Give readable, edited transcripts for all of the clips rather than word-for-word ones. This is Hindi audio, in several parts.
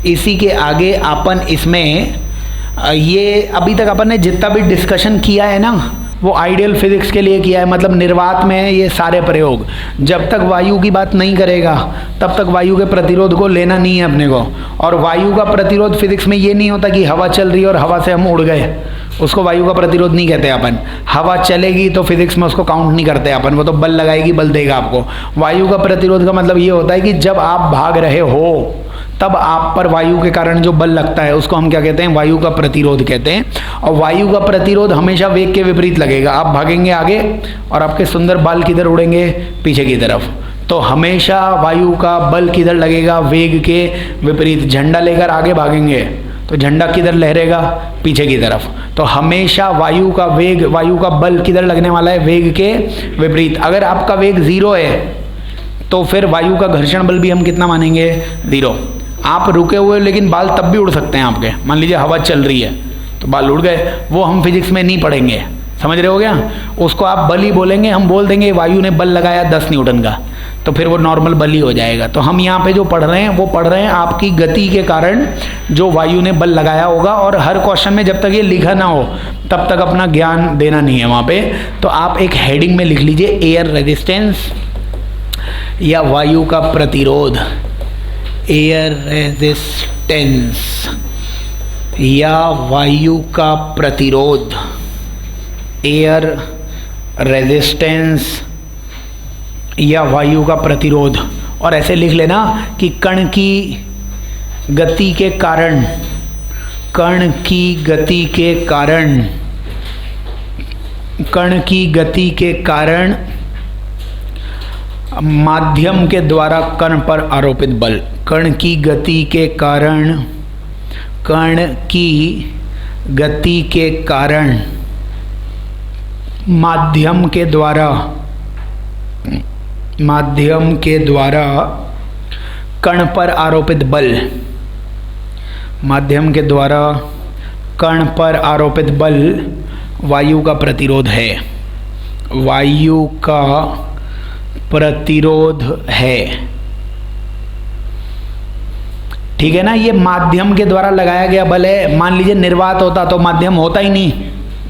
इसी के आगे अपन इसमें ये अभी तक अपन ने जितना भी डिस्कशन किया है ना वो आइडियल फिजिक्स के लिए किया है। मतलब निर्वात में ये सारे प्रयोग, जब तक वायु की बात नहीं करेगा तब तक वायु के प्रतिरोध को लेना नहीं है अपने को। और वायु का प्रतिरोध फिजिक्स में ये नहीं होता कि हवा चल रही है और हवा से हम उड़ गए, उसको वायु का प्रतिरोध नहीं कहते अपन। हवा चलेगी तो फिजिक्स में उसको काउंट नहीं करते अपन, वो तो बल लगाएगी, बल देगा आपको। वायु का प्रतिरोध का मतलब ये होता है कि जब आप भाग रहे हो तब आप पर वायु के कारण जो बल लगता है उसको हम क्या कहते हैं, वायु का प्रतिरोध कहते हैं। और वायु का प्रतिरोध हमेशा वेग के विपरीत लगेगा। आप भागेंगे आगे और आपके सुंदर बाल किधर उड़ेंगे, पीछे की तरफ। तो हमेशा वायु का बल किधर लगेगा, वेग के विपरीत। झंडा लेकर आगे भागेंगे तो झंडा किधर लहरेगा, पीछे की तरफ। तो हमेशा वायु का वेग, वायु का बल किधर लगने वाला है, वेग के विपरीत। अगर आपका वेग 0 है तो फिर वायु का घर्षण बल भी हम कितना मानेंगे, 0। आप रुके हुए लेकिन बाल तब भी उड़ सकते हैं आपके। मान लीजिए हवा चल रही है तो बाल उड़ गए, वो हम फिजिक्स में नहीं पढ़ेंगे, समझ रहे हो क्या। उसको आप बल ही बोलेंगे, हम बोल देंगे वायु ने बल लगाया 10 न्यूटन का, तो फिर वो नॉर्मल बल ही हो जाएगा। तो हम यहाँ पे जो पढ़ रहे हैं वो पढ़ रहे हैं आपकी गति के कारण जो वायु ने बल लगाया होगा। और हर क्वेश्चन में जब तक ये लिखा ना हो तब तक अपना ज्ञान देना नहीं है वहाँ पे। तो आप एक हेडिंग में लिख लीजिए एयर रेजिस्टेंस या वायु का प्रतिरोध, एयर रेजिस्टेंस या वायु का प्रतिरोध, एयर रेजिस्टेंस या वायु का प्रतिरोध। और ऐसे लिख लेना कि कण की गति के कारण, कण की गति के कारण, कण की गति के कारण माध्यम के द्वारा कण पर आरोपित बल, कण की गति के कारण, कण की गति के कारण माध्यम के द्वारा, माध्यम के द्वारा कण पर आरोपित बल, माध्यम के द्वारा कण पर आरोपित बल वायु का प्रतिरोध है, वायु का प्रतिरोध है। ठीक है ना। ये माध्यम के द्वारा लगाया गया बल है। मान लीजिए निर्वात होता तो माध्यम होता ही नहीं,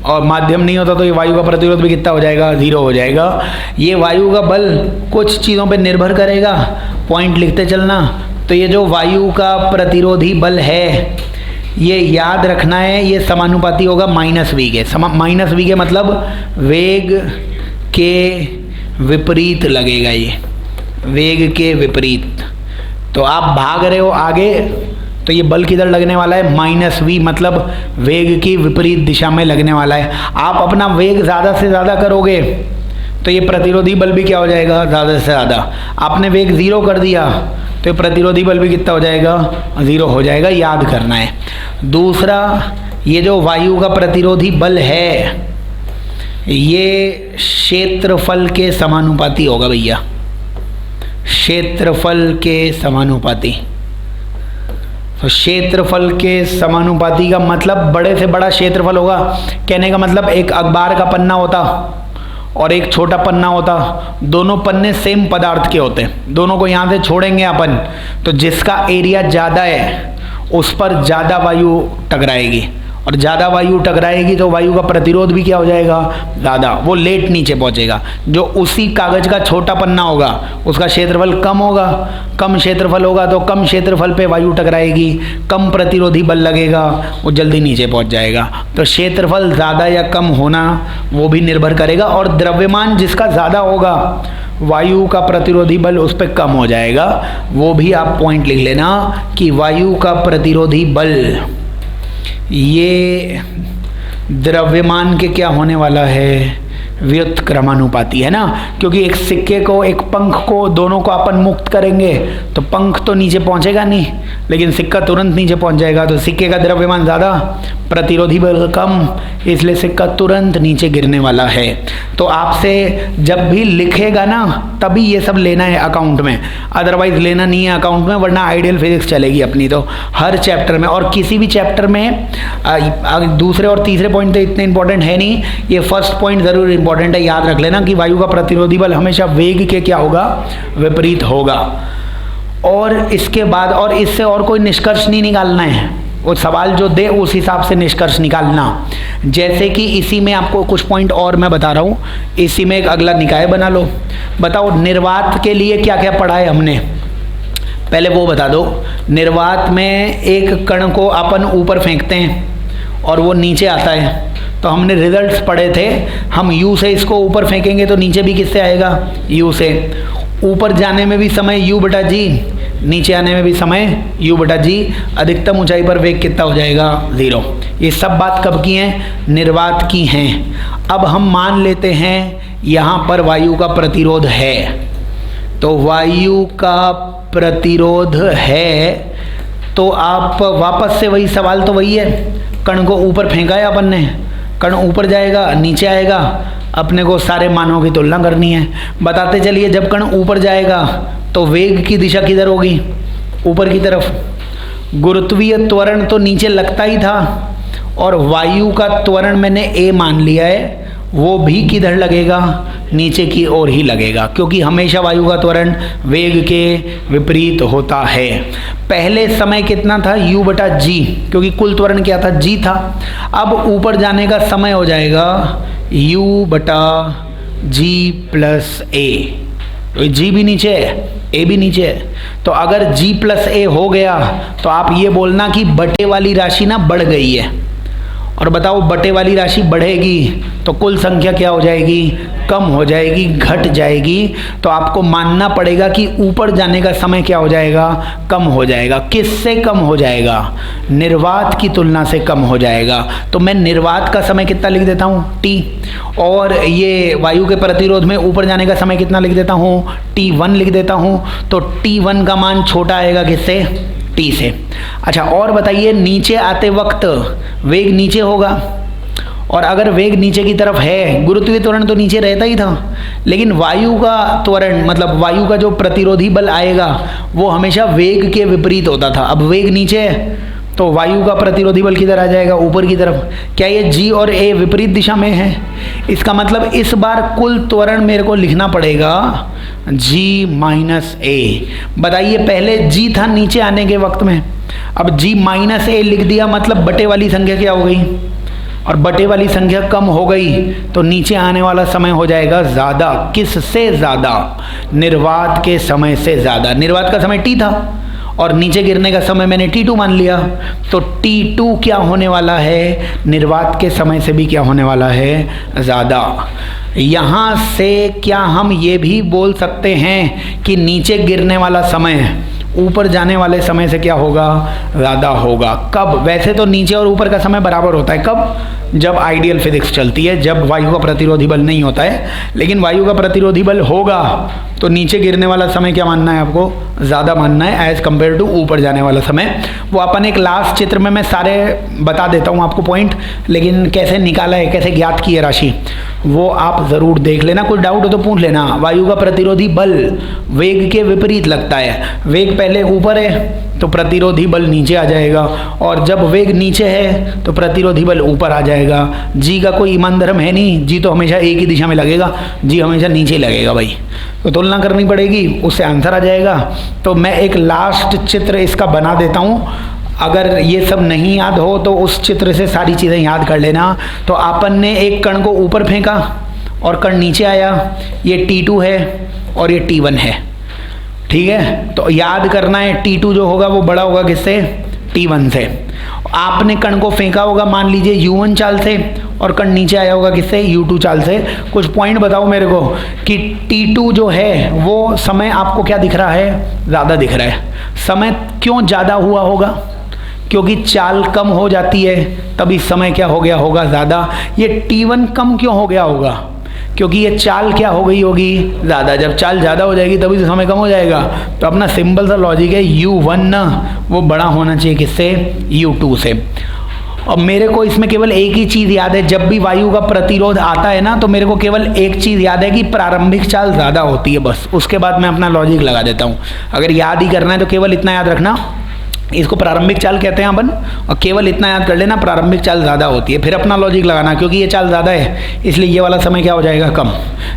और माध्यम नहीं होता तो ये वायु का प्रतिरोध भी कितना हो जाएगा, 0 हो जाएगा। ये वायु का बल कुछ चीज़ों पे निर्भर करेगा, पॉइंट लिखते चलना। तो ये जो वायु का प्रतिरोधी बल है ये याद रखना है, ये समानुपाती होगा -v के। -v के मतलब वेग के विपरीत लगेगा, ये वेग के विपरीत। तो आप भाग रहे हो आगे तो ये बल किधर लगने वाला है, -v, मतलब वेग की विपरीत दिशा में लगने वाला है। आप अपना वेग ज़्यादा से ज़्यादा करोगे तो ये प्रतिरोधी बल भी क्या हो जाएगा, ज़्यादा से ज़्यादा। आपने वेग 0 कर दिया तो ये प्रतिरोधी बल भी कितना हो जाएगा, 0 हो जाएगा, याद करना है। दूसरा, ये जो वायु का प्रतिरोधी बल है ये क्षेत्रफल के समानुपाती होगा भैया, क्षेत्रफल के समानुपाती। तो क्षेत्रफल के समानुपाती का मतलब बड़े से बड़ा क्षेत्रफल होगा। कहने का मतलब एक अखबार का पन्ना होता और एक छोटा पन्ना होता, दोनों पन्ने सेम पदार्थ के होते हैं, दोनों को यहाँ से छोड़ेंगे अपन तो जिसका एरिया ज़्यादा है उस पर ज़्यादा वायु टकराएगी, और ज़्यादा वायु टकराएगी तो वायु का प्रतिरोध भी क्या हो जाएगा, ज़्यादा, वो लेट नीचे पहुँचेगा। जो उसी कागज़ का छोटा पन्ना होगा उसका क्षेत्रफल कम होगा, कम क्षेत्रफल होगा तो कम क्षेत्रफल पे वायु टकराएगी, कम प्रतिरोधी बल लगेगा, वो जल्दी नीचे पहुँच जाएगा। तो क्षेत्रफल ज़्यादा या कम होना वो भी निर्भर करेगा, और द्रव्यमान जिसका ज़्यादा होगा वायु का प्रतिरोधी बल उस पर कम हो जाएगा। वो भी आप पॉइंट लिख लेना कि वायु का प्रतिरोधी बल ये द्रव्यमान के क्या होने वाला है, व्युत्क्रमानुपाती है ना। क्योंकि एक सिक्के को, एक पंख को, दोनों को अपन मुक्त करेंगे तो पंख तो नीचे पहुंचेगा नहीं, लेकिन सिक्का तुरंत नीचे पहुंच जाएगा। तो सिक्के का द्रव्यमान ज़्यादा, प्रतिरोधी बल कम, इसलिए सिक्का तुरंत नीचे गिरने वाला है। तो आपसे जब भी लिखेगा ना तभी ये सब लेना है अकाउंट में, अदरवाइज लेना नहीं है अकाउंट में, वरना आइडियल फिजिक्स चलेगी अपनी तो हर चैप्टर में। और किसी भी चैप्टर में दूसरे और तीसरे पॉइंट तो इतने इंपॉर्टेंट है नहीं, ये फर्स्ट पॉइंट ज़रूर इंपॉर्टेंट है, याद रख लेना कि वायु का प्रतिरोधी बल हमेशा वेग के क्या होगा, विपरीत होगा। और इसके बाद और इससे और कोई निष्कर्ष नहीं निकालना है, वो सवाल जो दे उस हिसाब से निष्कर्ष निकालना। जैसे कि इसी में आपको कुछ पॉइंट और मैं बता रहा हूँ, इसी में एक अगला निकाय बना लो। बताओ निर्वात के लिए क्या क्या पढ़ा है हमने, पहले वो बता दो। निर्वात में एक कण को अपन ऊपर फेंकते हैं और वो नीचे आता है, तो हमने रिजल्ट्स पढ़े थे, हम u से इसको ऊपर फेंकेंगे तो नीचे भी किससे आएगा, u से। ऊपर जाने में भी समय u बटा जी, नीचे आने में भी समय u बटा जी। अधिकतम ऊंचाई पर वेग कितना हो जाएगा, 0। ये सब बात कब की हैं, निर्वात की हैं। अब हम मान लेते हैं यहाँ पर वायु का प्रतिरोध है, तो वायु का प्रतिरोध है, तो आप वापस से वही सवाल तो वही है, कण को ऊपर फेंका है अपन ने, कण ऊपर जाएगा नीचे आएगा, अपने को सारे मानों की तुलना करनी है। बताते चलिए, जब कण ऊपर जाएगा तो वेग की दिशा किधर होगी, ऊपर की तरफ। गुरुत्वीय त्वरण तो नीचे लगता ही था, और वायु का त्वरण मैंने a मान लिया है, वो भी किधर लगेगा, नीचे की ओर ही लगेगा, क्योंकि हमेशा वायु का त्वरण वेग के विपरीत होता है। पहले समय कितना था, u बटा जी, क्योंकि कुल त्वरण क्या था, g था। अब ऊपर जाने का समय हो जाएगा u बटा जी प्लस ए, तो g भी नीचे है, a भी नीचे है। तो अगर g प्लस ए हो गया तो आप ये बोलना कि बटे वाली राशि ना बढ़ गई है। और बताओ, बटे वाली राशि बढ़ेगी तो कुल संख्या क्या हो जाएगी, कम हो जाएगी, घट जाएगी। तो आपको मानना पड़ेगा कि ऊपर जाने का समय क्या हो जाएगा, कम हो जाएगा। किससे कम हो जाएगा, निर्वात की तुलना से कम हो जाएगा। तो मैं निर्वात का समय कितना लिख देता हूँ, t, और ये वायु के प्रतिरोध में ऊपर जाने का समय कितना लिख देता हूँ, t1 लिख देता हूँ। तो t1 का मान छोटा आएगा किससे, t से। अच्छा, और बताइए, नीचे आते वक्त वेग नीचे होगा, और अगर वेग नीचे की तरफ है, गुरुत्वीय त्वरण तो नीचे रहता ही था, लेकिन वायु का त्वरण मतलब वायु का जो प्रतिरोधी बल आएगा वो हमेशा वेग के विपरीत होता था। अब वेग नीचे है तो वायु का प्रतिरोधी बल किधर आ जाएगा, ऊपर की तरफ। क्या ये g और a विपरीत दिशा में है, इसका मतलब इस बार कुल त्वरण मेरे को लिखना पड़ेगा g माइनस ए। बताइए, पहले g था नीचे आने के वक्त में, अब g माइनस ए लिख दिया, मतलब बटे वाली संख्या क्या हो गई, और बटे वाली संख्या कम हो गई तो नीचे आने वाला समय हो जाएगा ज़्यादा। किससे ज़्यादा, निर्वात के समय से ज़्यादा। निर्वात का समय t था और नीचे गिरने का समय मैंने t2 मान लिया, तो t2 क्या होने वाला है, निर्वात के समय से भी क्या होने वाला है, ज़्यादा। यहाँ से क्या हम ये भी बोल सकते हैं कि नीचे गिरने वाला समय ऊपर जाने वाले समय से क्या होगा, ज़्यादा होगा। कब, वैसे तो नीचे और ऊपर का समय बराबर होता है, कब, जब आइडियल फिजिक्स चलती है, जब वायु का प्रतिरोधी बल नहीं होता है। लेकिन वायु का प्रतिरोधी बल होगा तो नीचे गिरने वाला समय क्या मानना है आपको, ज़्यादा मानना है एज़ कम्पेयर टू ऊपर जाने वाला समय। वो अपन एक लास्ट चित्र में मैं सारे बता देता हूँ आपको पॉइंट, लेकिन कैसे निकाला है, कैसे ज्ञात की है राशि, वो आप ज़रूर देख लेना। कुछ डाउट हो तो पूछ लेना। वायु का प्रतिरोधी बल वेग के विपरीत लगता है, वेग पहले ऊपर है तो प्रतिरोधी बल नीचे आ जाएगा, और जब वेग नीचे है तो प्रतिरोधी बल ऊपर आ जाएगा। जी का कोई ईमान धर्म है नहीं, जी तो हमेशा एक ही दिशा में लगेगा, जी हमेशा नीचे लगेगा भाई। तो तुलना करनी पड़ेगी, उससे आंसर आ जाएगा। तो मैं एक लास्ट चित्र इसका बना देता हूँ, अगर ये सब नहीं याद हो तो उस चित्र से सारी चीज़ें याद कर लेना। तो अपन ने एक कण को ऊपर फेंका और कण नीचे आया, ये T2 है और ये T1 है, ठीक है। तो याद करना है, T2 जो होगा वो बड़ा होगा किससे, T1 से। आपने कण को फेंका होगा मान लीजिए U1 चाल से, और कण नीचे आया होगा किससे, U2 चाल से। कुछ पॉइंट बताओ मेरे को कि T2 जो है वो समय आपको क्या दिख रहा है, ज़्यादा दिख रहा है। समय क्यों ज़्यादा हुआ होगा, क्योंकि चाल कम हो जाती है तभी समय क्या हो गया होगा, ज़्यादा। ये T1 कम क्यों हो गया होगा, क्योंकि ये चाल क्या हो गई होगी, ज़्यादा। जब चाल ज़्यादा हो जाएगी तभी तो समय कम हो जाएगा। तो अपना सिंपल सा लॉजिक है, U1 ना वो बड़ा होना चाहिए किससे, U2 से। और मेरे को इसमें केवल एक ही चीज़ याद है, जब भी वायु का प्रतिरोध आता है ना तो मेरे को केवल एक चीज़ याद है कि प्रारंभिक चाल ज़्यादा होती है, बस। उसके बाद मैं अपना लॉजिक लगा देता हूँ। अगर याद ही करना है तो केवल इतना याद रखना इसको प्रारंभिक चाल कहते हैं अपन। और केवल इतना याद कर लेना, प्रारंभिक चाल ज़्यादा होती है, फिर अपना लॉजिक लगाना, क्योंकि ये चाल ज़्यादा है इसलिए ये वाला समय क्या हो जाएगा, कम।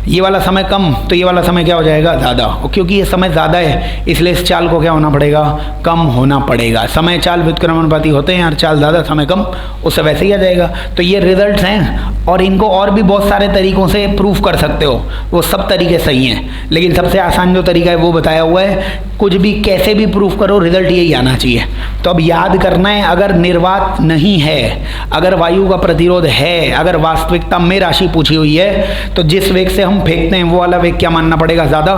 ये वाला समय कम तो ये वाला समय क्या हो जाएगा, ज़्यादा। और क्योंकि ये समय ज़्यादा है इसलिए इस चाल को क्या होना पड़ेगा, कम होना पड़ेगा। समय चाल व्युत्क्रमणपाती होते हैं, और चाल ज़्यादा समय कम, उससे वैसे ही आ जाएगा। तो ये रिजल्ट्स हैं, और इनको और भी बहुत सारे तरीक़ों से प्रूफ कर सकते हो, वो सब तरीके सही हैं, लेकिन सबसे आसान जो तरीका है वो बताया हुआ है। कुछ भी कैसे भी प्रूफ करो, रिजल्ट यही आना चाहिए। तो अब याद करना है, अगर निर्वात नहीं है, अगर वायु का प्रतिरोध है, अगर वास्तविकता में राशि पूछी हुई है, तो जिस वेग से हम फेंकते हैं वो वाला वेग क्या मानना पड़ेगा, ज़्यादा,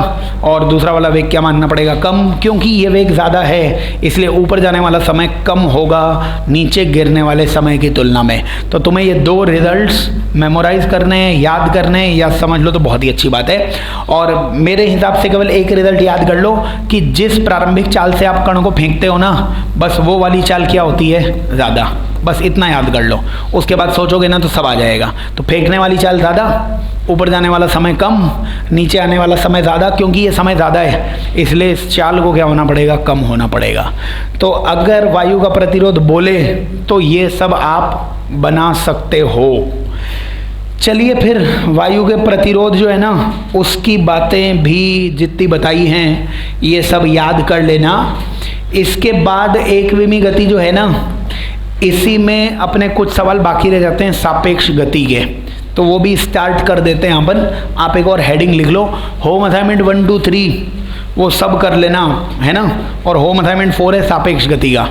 और दूसरा वाला वेग क्या मानना पड़ेगा, कम। क्योंकि ये वेग ज़्यादा है इसलिए ऊपर जाने वाला समय कम होगा नीचे गिरने वाले समय की तुलना में। तो तुम्हें ये दो रिजल्ट्स मेमोराइज करने हैं, याद करने हैं, या समझ लो तो बहुत ही अच्छी बात है। और मेरे हिसाब से केवल एक रिजल्ट याद कर लो कि जिस प्रारंभिक चाल से आप कण को फेंकते हो ना, बस वो वाली चाल क्या होती है, ज़्यादा। बस इतना याद कर लो, उसके बाद सोचोगे ना तो सब आ जाएगा। तो फेंकने वाली चाल ज़्यादा, ऊपर जाने वाला समय कम, नीचे आने वाला समय ज़्यादा। क्योंकि ये समय ज़्यादा है इसलिए इस चाल को क्या होना पड़ेगा, कम होना पड़ेगा। तो अगर वायु का प्रतिरोध बोले तो ये सब आप बना सकते हो। चलिए फिर वायु के प्रतिरोध जो है ना, उसकी बातें भी जितनी बताई हैं ये सब याद कर लेना। इसके बाद एकविमी गति जो है ना, इसी में अपने कुछ सवाल बाकी रह जाते हैं सापेक्ष गति के, तो वो भी स्टार्ट कर देते हैं अपन। आप एक और हेडिंग लिख लो, होम असाइनमेंट 1 2 3 वो सब कर लेना है ना, और होम असाइनमेंट 4 है सापेक्ष गति का,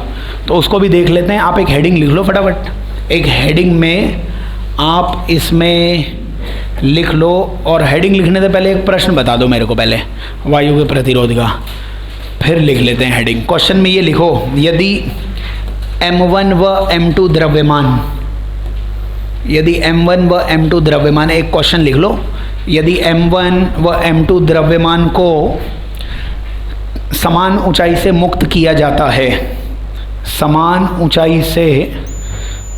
तो उसको भी देख लेते हैं। आप एक हेडिंग लिख लो फटाफट, एक हेडिंग में आप इसमें लिख लो। और हेडिंग लिखने से पहले एक प्रश्न बता दो मेरे को पहले वायु के प्रतिरोध का, फिर लिख लेते हैं हेडिंग। क्वेश्चन में ये लिखो, यदि M1 व M2 द्रव्यमान, यदि M1 व M2 द्रव्यमान, एक क्वेश्चन लिख लो, यदि M1 व M2 द्रव्यमान को समान ऊंचाई से मुक्त किया जाता है, समान ऊंचाई से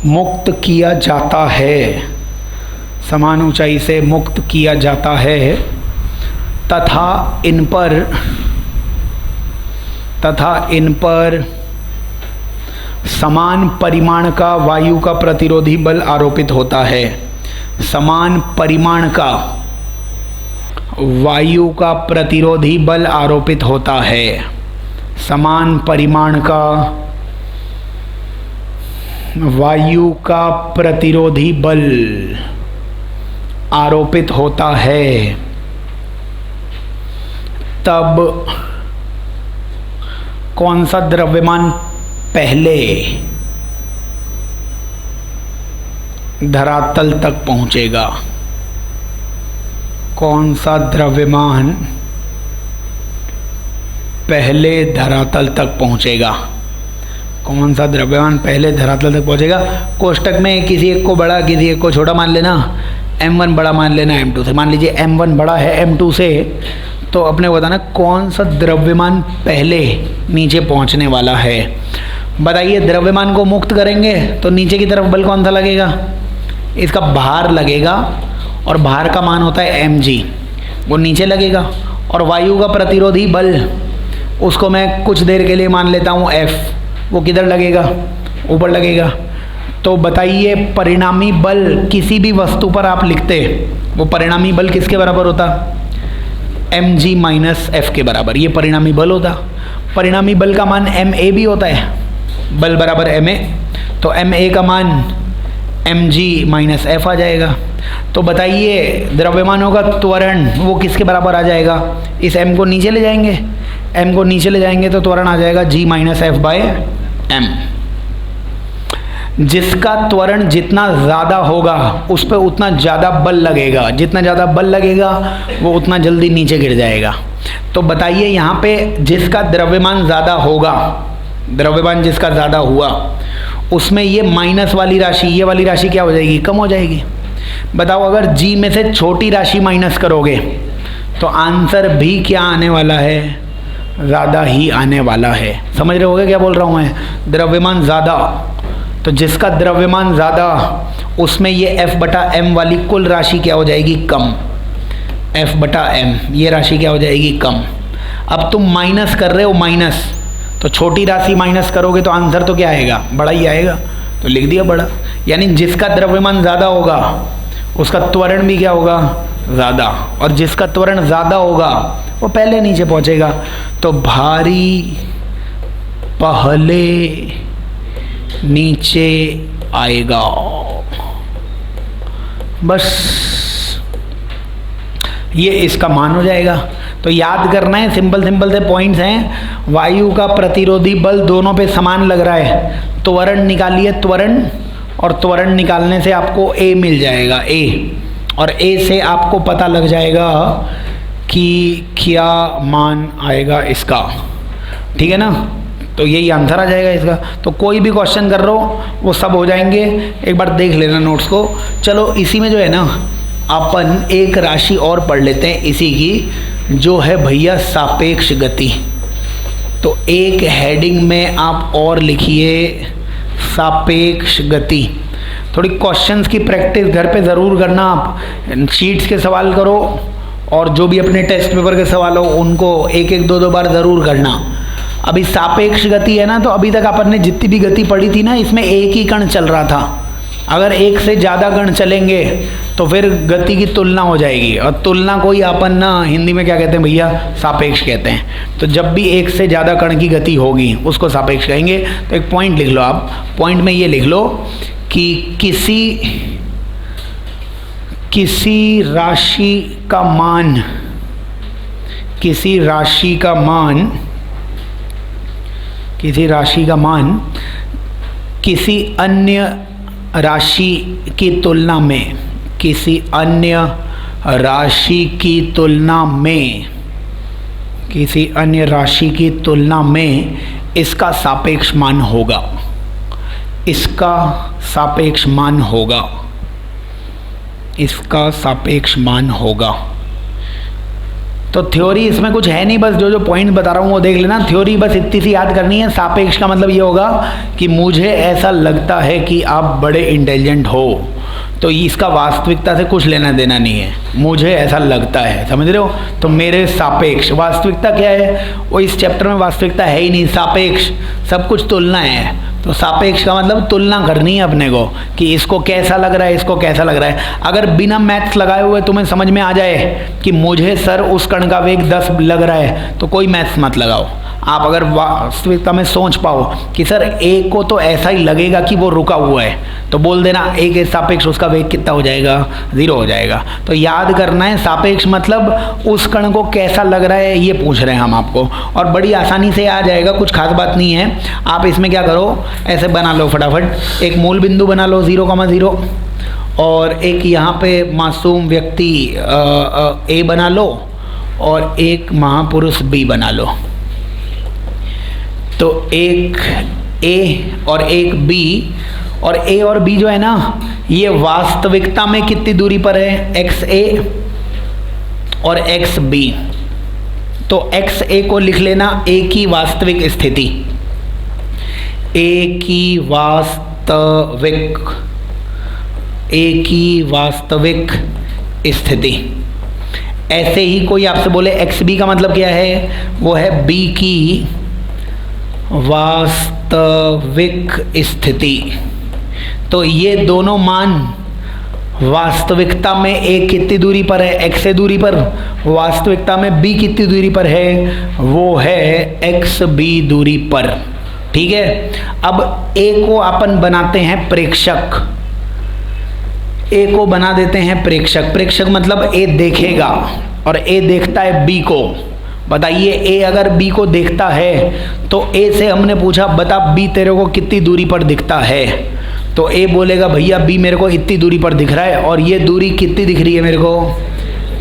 मुक्त किया जाता है, समान ऊंचाई से मुक्त किया जाता है, तथा इन पर समान परिमाण का वायु का प्रतिरोधी बल आरोपित होता है, समान परिमाण का वायु का प्रतिरोधी बल आरोपित होता है, समान परिमाण का वायु का प्रतिरोधी बल आरोपित होता है, तब कौन सा द्रव्यमान पहले धरातल तक पहुंचेगा, कौन सा द्रव्यमान पहले धरातल तक पहुंचेगा, कौन सा द्रव्यमान पहले धरातल तक पहुंचेगा। कोष्टक में किसी एक को बड़ा किसी एक को छोटा मान लेना, M1 बड़ा मान लेना M2 से। मान लीजिए M1 बड़ा है M2 से, तो अपने को बताना कौन सा द्रव्यमान पहले नीचे पहुंचने वाला है। बताइए, द्रव्यमान को मुक्त करेंगे तो नीचे की तरफ बल कौन सा लगेगा, इसका भार लगेगा, और भार का मान होता है mg, वो नीचे लगेगा। और वायु का प्रतिरोधी बल, उसको मैं कुछ देर के लिए मान लेता हूँ F, वो किधर लगेगा, ऊपर लगेगा। तो बताइए, परिणामी बल किसी भी वस्तु पर आप लिखते, वो परिणामी बल किसके बराबर होता, mg माइनस f के बराबर, ये परिणामी बल होता। परिणामी बल का मान ma भी होता है, बल बराबर ma, तो ma का मान mg माइनस f आ जाएगा। तो बताइए, द्रव्यमानों का त्वरण वो किसके बराबर आ जाएगा, इस m को नीचे ले जाएंगे, m को नीचे ले जाएंगे तो त्वरण आ जाएगा g minus f by m। जिसका त्वरण जितना ज़्यादा होगा उस पर उतना ज़्यादा बल लगेगा, जितना ज़्यादा बल लगेगा वो उतना जल्दी नीचे गिर जाएगा। तो बताइए, यहाँ पे जिसका द्रव्यमान ज़्यादा होगा, द्रव्यमान जिसका ज़्यादा हुआ, उसमें ये माइनस वाली राशि, ये वाली राशि क्या हो जाएगी, कम हो जाएगी। बताओ, अगर g में से छोटी राशि माइनस करोगे तो आंसर भी क्या आने वाला है, ज़्यादा ही आने वाला है। समझ रहे होगे क्या बोल रहा हूँ मैं, द्रव्यमान ज़्यादा, तो जिसका द्रव्यमान ज़्यादा उसमें ये F बटा m वाली कुल राशि क्या हो जाएगी, कम। F बटा m ये राशि क्या हो जाएगी, कम। अब तुम माइनस कर रहे हो माइनस, तो छोटी राशि माइनस करोगे तो आंसर तो क्या आएगा, बड़ा ही आएगा, तो लिख दिया बड़ा। यानी जिसका द्रव्यमान ज़्यादा होगा उसका त्वरण भी क्या होगा, ज़्यादा, और जिसका त्वरण ज़्यादा होगा वो पहले नीचे पहुंचेगा। तो भारी पहले नीचे आएगा। बस ये इसका मान हो जाएगा। तो याद करना है, सिंपल सिंपल से पॉइंट्स हैं। वायु का प्रतिरोधी बल दोनों पे समान लग रहा है, त्वरण निकालिए, त्वरण, और त्वरण निकालने से आपको ए मिल जाएगा, ए, और ए से आपको पता लग जाएगा कि क्या मान आएगा इसका, ठीक है ना। तो यही आंसर आ जाएगा इसका। तो कोई भी क्वेश्चन कर रहे हो वो सब हो जाएंगे, एक बार देख लेना नोट्स को। चलो इसी में जो है ना अपन एक राशि और पढ़ लेते हैं इसी की, जो है भैया सापेक्ष गति। तो एक हेडिंग में आप और लिखिए सापेक्ष गति। थोड़ी क्वेश्चंस की प्रैक्टिस घर पे ज़रूर करना, आप शीट्स के सवाल करो और जो भी अपने टेस्ट पेपर के सवाल हो उनको एक एक दो बार ज़रूर करना। अभी सापेक्ष गति है ना, तो अभी तक अपन ने जितनी भी गति पढ़ी थी ना, इसमें एक ही कण चल रहा था। अगर एक से ज़्यादा कण चलेंगे तो फिर गति की तुलना हो जाएगी, और तुलना कोई अपन ना हिंदी में क्या कहते हैं भैया, सापेक्ष कहते हैं। तो जब भी एक से ज़्यादा कण की गति होगी उसको सापेक्ष कहेंगे। तो एक पॉइंट लिख लो आप, पॉइंट में ये लिख लो कि किसी राशि का मान, किसी राशि का मान किसी अन्य राशि की तुलना में, किसी अन्य राशि की तुलना में, किसी अन्य राशि की तुलना में इसका सापेक्ष मान होगा, इसका सापेक्ष मान होगा, इसका सापेक्ष मान होगा। तो थ्योरी इसमें कुछ है नहीं, बस जो जो पॉइंट बता रहा हूँ वो देख लेना। थ्योरी बस इतनी सी याद करनी है। सापेक्ष का मतलब ये होगा कि मुझे ऐसा लगता है कि आप बड़े इंटेलिजेंट हो, तो इसका वास्तविकता से कुछ लेना देना नहीं है, मुझे ऐसा लगता है, समझ रहे हो। तो मेरे सापेक्ष, वास्तविकता क्या है, वो इस चैप्टर में वास्तविकता है ही नहीं, सापेक्ष सब कुछ तुलना है। तो सापेक्ष का मतलब तुलना करनी है अपने को कि इसको कैसा लग रहा है, इसको कैसा लग रहा है। अगर बिना मैथ्स लगाए हुए तुम्हें समझ में आ जाए कि मुझे सर उस कण का वेग 10 लग रहा है, तो कोई मैथ्स मत लगाओ। आप अगर वास्तविकता में सोच पाओ कि सर ए को तो ऐसा ही लगेगा कि वो रुका हुआ है, तो बोल देना ए के सापेक्ष उसका वेग कितना हो जाएगा, 0 हो जाएगा। तो याद करना है सापेक्ष मतलब उस कण को कैसा लग रहा है, ये पूछ रहे हैं हम आपको, और बड़ी आसानी से आ जाएगा, कुछ खास बात नहीं है। आप इसमें क्या करो, ऐसे बना लो फटाफट, एक मूल बिंदु बना लो 0,0, और एक यहाँ पे मासूम व्यक्ति ए बना लो, और एक महापुरुष बी बना लो। तो एक ए और एक बी, और ए और बी जो है ना, ये वास्तविकता में कितनी दूरी पर है, एक्स ए और एक्स बी। तो एक्स ए को लिख लेना ए की वास्तविक स्थिति, ए की वास्तविक स्थिति। ऐसे ही कोई आपसे बोले एक्स बी का मतलब क्या है, वो है बी की वास्तविक स्थिति। तो ये दोनों मान वास्तविकता में ए कितनी दूरी पर है, एक्स से दूरी पर, वास्तविकता में बी कितनी दूरी पर है, वो है एक्स बी दूरी पर, ठीक है। अब ए को अपन बनाते हैं प्रेक्षक, ए को बना देते हैं प्रेक्षक। प्रेक्षक मतलब ए देखेगा, और ए देखता है बी को। बताइए ए अगर बी को देखता है तो ए से हमने पूछा बता बी तेरे को कितनी दूरी पर दिखता है, तो ए बोलेगा भैया बी मेरे को इतनी दूरी पर दिख रहा है, और ये दूरी कितनी दिख रही है मेरे को,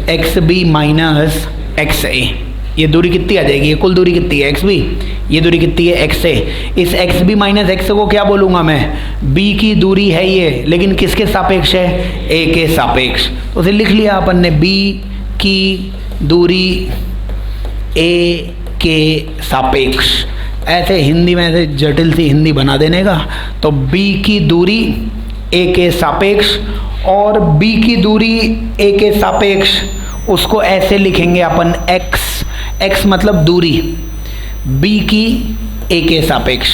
एक्स बी माइनस एक्स ए। ये दूरी कितनी आ जाएगी, ये कुल दूरी कितनी है, एक्स बी, ये दूरी कितनी है, एक्स ए। इस एक्स बी माइनस एक्स को क्या बोलूँगा मैं, बी की दूरी है ये, लेकिन किसके सापेक्ष है, ए के सापेक्ष। तो उसे लिख लिया अपन ने, बी की दूरी ए के सापेक्ष। ऐसे हिंदी में ऐसे जटिल सी हिंदी बना देने का। तो b की दूरी a के सापेक्ष, और b की दूरी a के सापेक्ष उसको ऐसे लिखेंगे अपन x। x मतलब दूरी, b की ए के सापेक्ष।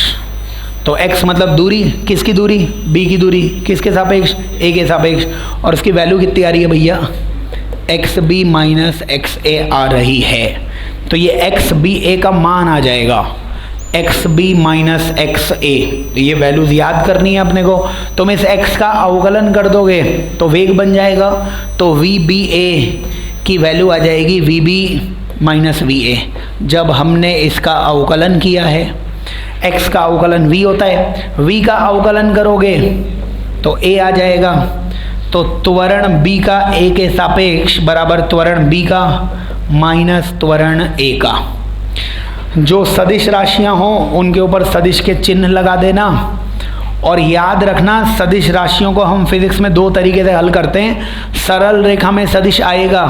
तो x मतलब दूरी, किसकी दूरी, b की दूरी, किसके सापेक्ष, a के सापेक्ष, और उसकी वैल्यू कितनी आ रही है भैया, xb माइनस xa आ रही है। तो ये xba का मान आ जाएगा xb माइनस xa। तो ये वैल्यूज याद करनी है अपने को। तुम इस x का अवकलन कर दोगे तो वेग बन जाएगा, तो vba की वैल्यू आ जाएगी vb माइनस va। जब हमने इसका अवकलन किया है, x का अवकलन v होता है, v का अवकलन करोगे तो a आ जाएगा। तो त्वरण b का a के सापेक्ष बराबर त्वरण b का माइनस त्वरण a का। जो सदिश राशियां हों उनके ऊपर सदिश के चिन्ह लगा देना। और याद रखना, सदिश राशियों को हम फिजिक्स में दो तरीके से हल करते हैं। सरल रेखा में सदिश आएगा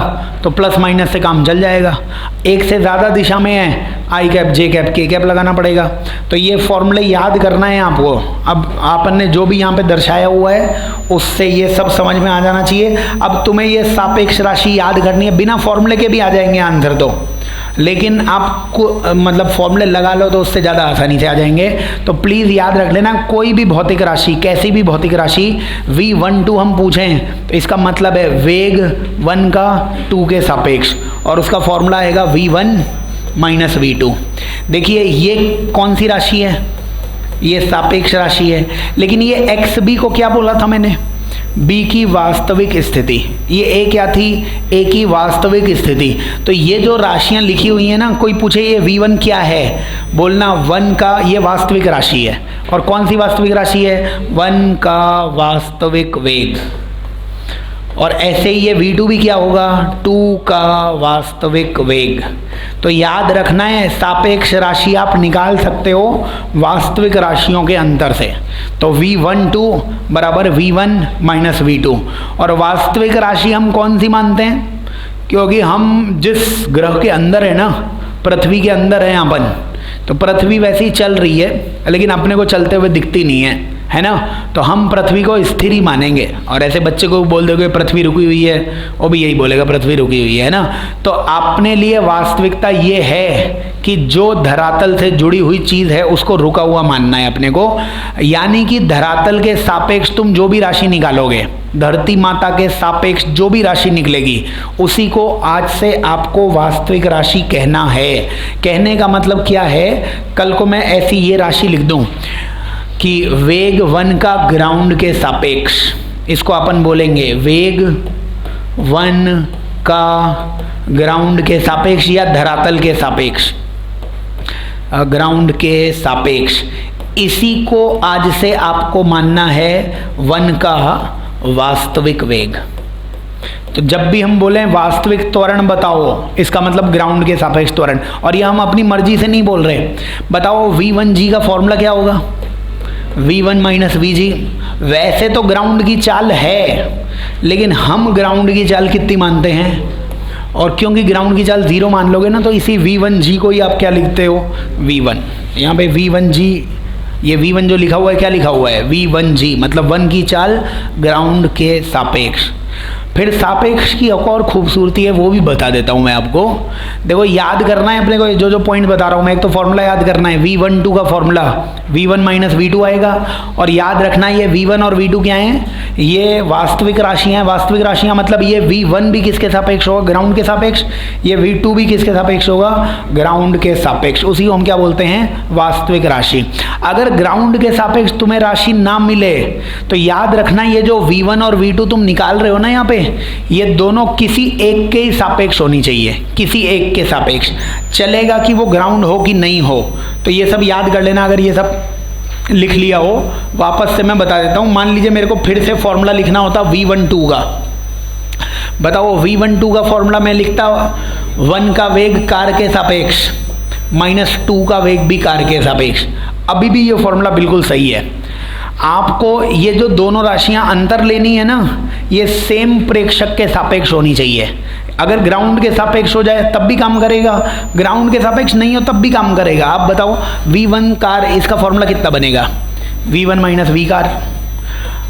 तो प्लस माइनस से काम चल जाएगा। एक से ज़्यादा दिशा में है, आई कैप, जे कैप, के कैप लगाना पड़ेगा। तो ये फॉर्मूले याद करना है आपको। अब आपन ने जो भी यहाँ पे दर्शाया हुआ है उससे ये सब समझ में आ जाना चाहिए। अब तुम्हें ये सापेक्ष राशि याद करनी है, बिना फॉर्मूले के भी आ जाएंगे आंसर तो, लेकिन आपको मतलब फॉर्मूले लगा लो तो उससे ज़्यादा आसानी से आ जाएंगे। तो प्लीज़ याद रख लेना, कोई भी भौतिक राशि, कैसी भी भौतिक राशि v12 हम पूछें तो इसका मतलब है वेग 1 का 2 के सापेक्ष, और उसका फॉर्मूला आएगा v1 माइनस v2। देखिए ये कौन सी राशि है, ये सापेक्ष राशि है, लेकिन ये xb को क्या बोला था मैंने, b की वास्तविक स्थिति। ये a क्या थी, a की वास्तविक स्थिति। तो ये जो राशियां लिखी हुई हैं ना, कोई पूछे ये v1 क्या है, बोलना 1 का ये वास्तविक राशि है। और कौन सी वास्तविक राशि है, 1 का वास्तविक वेग। और ऐसे ही ये v2 भी क्या होगा, 2 का वास्तविक वेग। तो याद रखना है, सापेक्ष राशि आप निकाल सकते हो वास्तविक राशियों के अंतर से। तो v12 बराबर v1 माइनस v2। और वास्तविक राशि हम कौन सी मानते हैं, क्योंकि हम जिस ग्रह के अंदर है ना, पृथ्वी के अंदर है अपन, तो पृथ्वी वैसी चल रही है लेकिन अपने को चलते हुए दिखती नहीं है ना। तो हम पृथ्वी को स्थिर ही मानेंगे। और ऐसे बच्चे को बोल दोगे पृथ्वी रुकी हुई है, वो भी यही बोलेगा पृथ्वी रुकी हुई है ना। तो अपने लिए वास्तविकता ये है कि जो धरातल से जुड़ी हुई चीज़ है उसको रुका हुआ मानना है अपने को। यानी कि धरातल के सापेक्ष तुम जो भी राशि निकालोगे, धरती माता के सापेक्ष जो भी राशि निकलेगी, उसी को आज से आपको वास्तविक राशि कहना है। कहने का मतलब क्या है, कल को मैं ऐसी ये राशि लिख दूं कि वेग 1 का ग्राउंड के सापेक्ष, इसको अपन बोलेंगे वेग 1 का ग्राउंड के सापेक्ष या धरातल के सापेक्ष, ग्राउंड के सापेक्ष। इसी को आज से आपको मानना है 1 का वास्तविक वेग। तो जब भी हम बोलें वास्तविक त्वरण बताओ, इसका मतलब ग्राउंड के सापेक्ष त्वरण। और यह हम अपनी मर्जी से नहीं बोल रहे। बताओ v1g का फॉर्मूला क्या होगा, v1 माइनस vg। वैसे तो ग्राउंड की चाल है, लेकिन हम ग्राउंड की चाल कितनी मानते हैं, और क्योंकि ग्राउंड की चाल 0 मान लोगे ना, तो इसी v1g को ही आप क्या लिखते हो, v1। यहाँ पे v1g, ये v1 जो लिखा हुआ है क्या लिखा हुआ है, v1g, मतलब 1 की चाल ग्राउंड के सापेक्ष। फिर सापेक्ष की एक और खूबसूरती है, वो भी बता देता हूँ मैं आपको। देखो याद करना है अपने को, जो जो पॉइंट बता रहा हूँ मैं, एक तो फॉर्मूला याद करना है, v12 का फॉर्मूला v1 माइनस v2 आएगा। और याद रखना है ये v1 और v2 क्या हैं, ये वास्तविक राशियाँ हैं। वास्तविक राशियाँ मतलब ये v1 भी किसके सापेक्ष होगा, ग्राउंड के सापेक्ष, ये v2 भी किसके सापेक्ष होगा, ग्राउंड के सापेक्ष। उसी को हम क्या बोलते हैं, वास्तविक राशि। अगर ग्राउंड के सापेक्ष तुम्हें राशि ना मिले तो याद रखना, ये जो v1 और v2 तुम निकाल रहे हो ना यहाँ पे, ये दोनों किसी एक के ही सापेक्ष होनी चाहिए, किसी एक के सापेक्ष। चलेगा कि वो ग्राउंड हो कि नहीं हो, तो ये सब याद कर लेना। अगर ये सब लिख लिया हो, वापस से मैं बता देता हूँ। मान लीजिए मेरे को फिर से फॉर्मूला लिखना होता v12 का। बताओ v12 का फॉर्मूला मैं लिखता 1 का वेग कार के सापेक्ष माइनस 2 का वेग भी कार के सापेक्ष। अभी भी ये फॉर्मूला बिल्कुल सही है। आपको ये जो दोनों राशियां अंतर लेनी है ना, ये सेम प्रेक्षक के सापेक्ष होनी चाहिए। अगर ग्राउंड के सापेक्ष हो जाए तब भी काम करेगा, ग्राउंड के सापेक्ष नहीं हो तब भी काम करेगा। आप बताओ v1 कार, इसका फॉर्मूला कितना बनेगा, v1 minus v car,